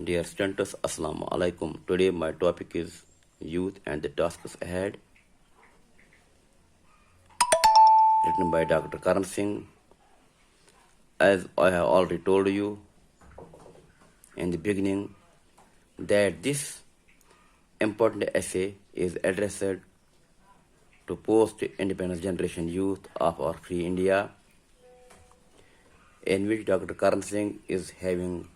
Dear students, Assalamu alaikum. Today my topic is youth and the tasks ahead, written by Dr. Karan Singh. As I have already told you in the beginning, that this important essay is addressed to post-independence generation youth of our free India, in which Dr. Karan Singh is having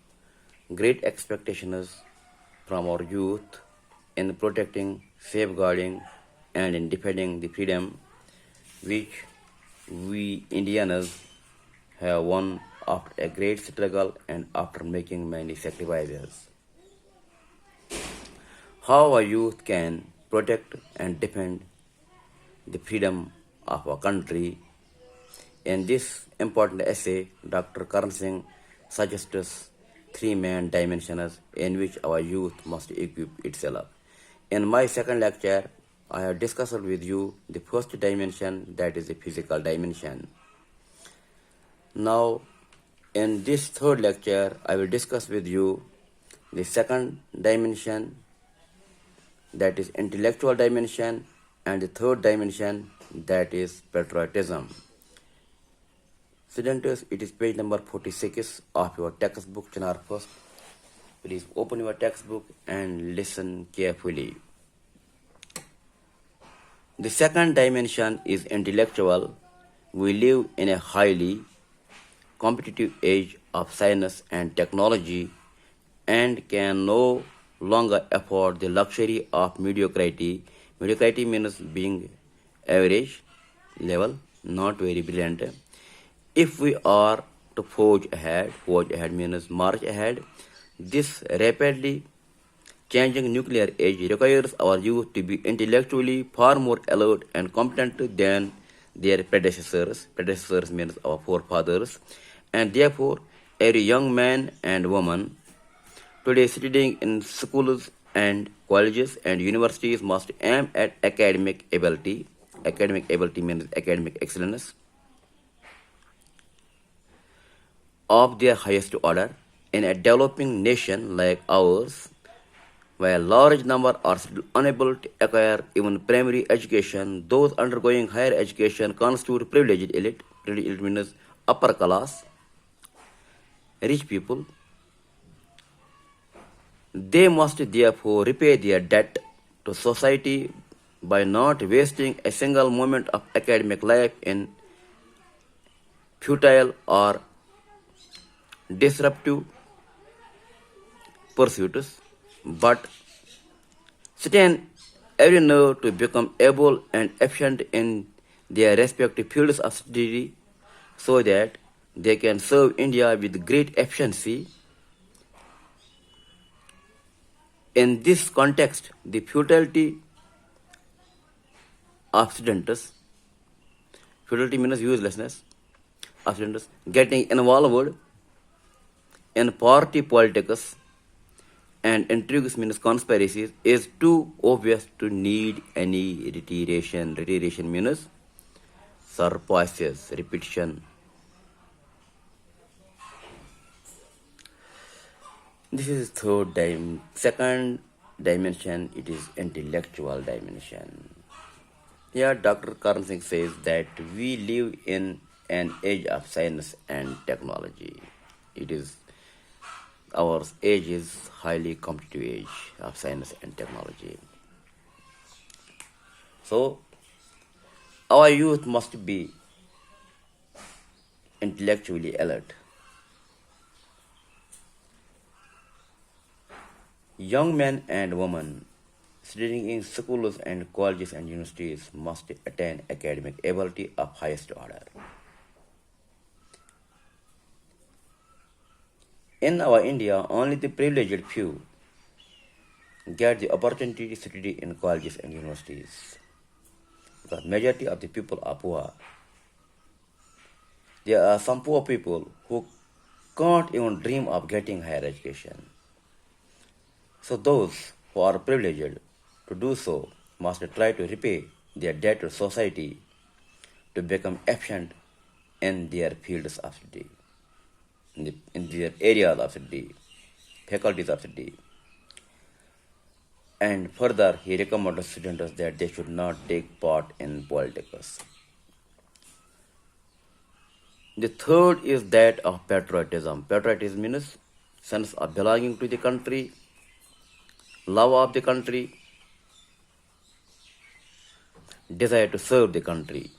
great expectations from our youth in protecting, safeguarding, and in defending the freedom which we Indians have won after a great struggle and after making many sacrifices. How a youth can protect and defend the freedom of our country. In this important essay, Dr. Karan Singh suggests three main dimensions in which our youth must equip itself. In my second lecture, I have discussed with you the first dimension, that is the physical dimension. Now, in this third lecture, I will discuss with you the second dimension, that is intellectual dimension, and the third dimension, that is patriotism. Students, it is page number 46 of your textbook, Chanar First. Please open your textbook and listen carefully. The second dimension is intellectual. We live in a highly competitive age of science and technology and can no longer afford the luxury of mediocrity. Mediocrity means being average level, not very brilliant. If we are to forge ahead means march ahead, this rapidly changing nuclear age requires our youth to be intellectually far more alert and competent than their predecessors. Predecessors means our forefathers. And therefore, every young man and woman today studying in schools and colleges and universities must aim at academic ability. Academic ability means academic excellence of their highest order. In a developing nation like ours, where a large number are still unable to acquire even primary education, those undergoing higher education constitute privileged elite. Privileged elite means upper class, rich people. They must therefore repay their debt to society by not wasting a single moment of academic life in futile or disruptive pursuits, but strain every nerve to become able and efficient in their respective fields of study so that they can serve India with great efficiency. In this context, the futility of students, futility means uselessness of students, getting involved in party politics and intrigues means conspiracies is too obvious to need any reiteration. Reiteration means surpluses, repetition. This is second dimension, it is intellectual dimension. Here Dr. Karan Singh says that we live in an age of science and technology. Our age is highly competitive age of science and technology. So, our youth must be intellectually alert. Young men and women studying in schools and colleges and universities must attain academic ability of highest order. In our India, only the privileged few get the opportunity to study in colleges and universities, because majority of the people are poor. There are some poor people who can't even dream of getting higher education. So those who are privileged to do so must try to repay their debt to society to become efficient in their fields of study, in their areas of study. faculties of the. And further, he recommended students that they should not take part in politics. The third is that of patriotism. Patriotism means sense of belonging to the country, love of the country, desire to serve the country.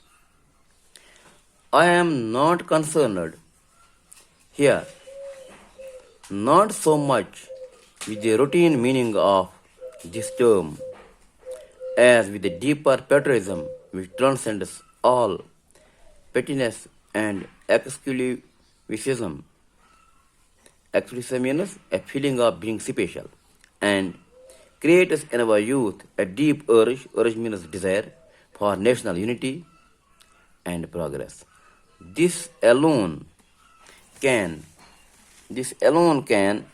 I am not concerned here not so much with the routine meaning of this term as with the deeper patriotism which transcends all pettiness and exclusivism. Exclusivism means a feeling of being special and creates in our youth a deep urge means desire for national unity and progress. This alone can, this alone can